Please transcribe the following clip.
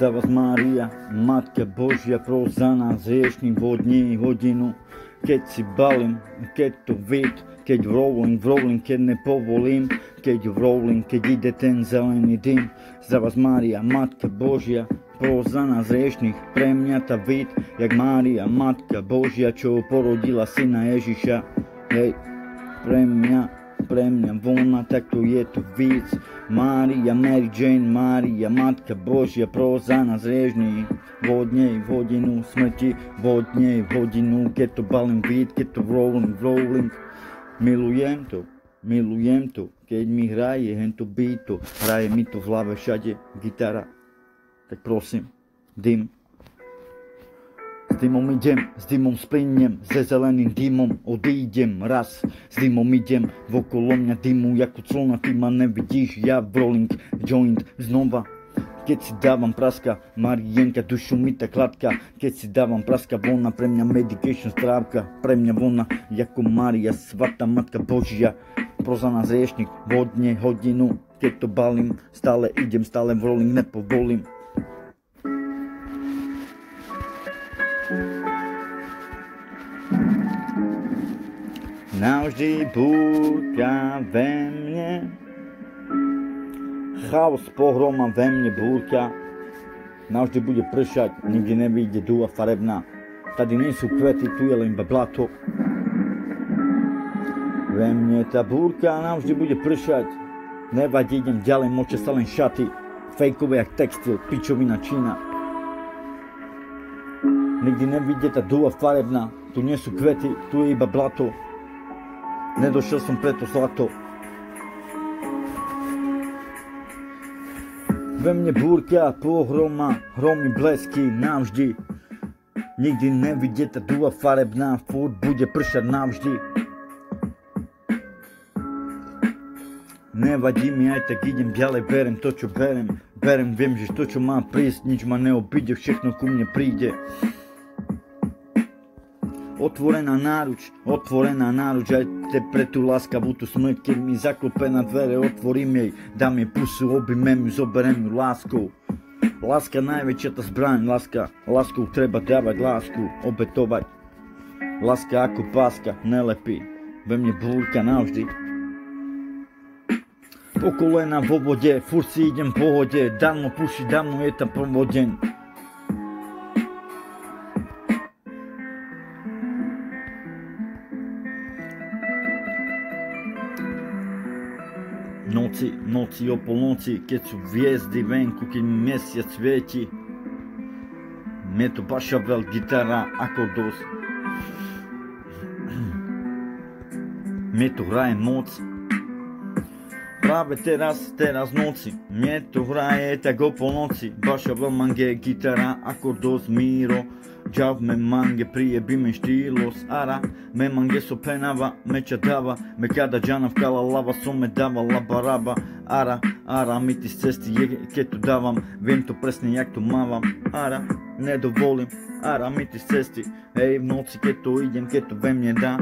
za vas Marija, Matka Božja, pros za nás hriešných vo dni i hodinu. Keď si balím, keď to vid, keď rolling, keď nepovolím, keď rolling, keď ide ten zelený dym. Za vás Mária, Matka Božia, pros za nás hriešných, pre mňa tá vid, jak Mária, Matka Božia, čo porodila syna Ježiša. Hej, pre mňa vona, tak to je to víc. Mária, Mary Jane, Mária, Matka Božia, pros za nás hriešných, vo dne i v hodinu smrti, vo dne i v hodinu, keď to balím vid, keď to rolling. Milujem to, keď mi hraje hento beatu, hraje mi to v hlave všade gitara. Tak prosím, dym. S dymom idem, s dymom splyniem, ze zeleným dymom odídem raz. S dymom idem, okolo mňa dymu, jako clona, ty ma nevidíš, ja rolling, joint, znova. Keď si dávam praska, Marienka, dušu mi tak hladká. Keď si dávam praska, vona pre mňa medication strávka. Pre mňa vona, jako Mária, svatá Matka Božia, pros za nás hriešných, vodne hodinu. Keď to balím, stále idem, stále v rolling, nepovolím. Navždy búrka ve mne, chaos, pohroma ve mne búrka. Navždy bude pršať, nikdy nevyjde dúha farebná. Tady nie sú kvety, tu je len iba blato. Ve mne tá búrka navždy bude pršať. Nevadí, idem ďalej, močia sa len šaty. Fejkové jak textil, pičovina Čína. Nikdy nevyjde tá dúha farebná. Tu nie sú kvety, tu je iba blato. Nedošiel som preto zlato. Ve mne búrka, pohroma, hromy, blesky, navždy. Nikdy nevidie tá dúha farebná, furt bude pršať navždy. Nevadí mi, aj tak idem ďalej, berem to, čo berem. Viem, že to, čo má prísť, nič ma neobíde, všetko ku mne príde. Otvorená náruč, aj te pre tú láskavú tú smrť, keď mi zaklope na dvere, otvorím jej, dám jej pusu, objmem ju, zoberiem ju láskou. Láska najväčšia tá zbraň, láskou treba dávať lásku, obetovať. Láska ako páska, nelepí, ve mne búrka navždy. Po kolena vo vode, furt si idem po hode, dávno puši, dávno je tam povodeň. Noci o polnoci, keď sú hviezdy venku, keď mi mesiac svieti. Mne to baša veľ, gitara, akordus. Mne to hraje moc. Práve teraz noci. Mne to hraje tak o polnoci. Baša veľ, mange, gitara, akordus, miro. Džav me mange, prijebi me štilos, ara. Me mange so penava, me čadava. Me kada džana vkala lava, so me davala baraba. Ara, mi ti s cesti je, keď to dávam. Viem to presne, jak to mávam. Ara, nedovolím, ara, mi ti s cesti. Hej, v noci, keď to idem, keď to ve mne dá.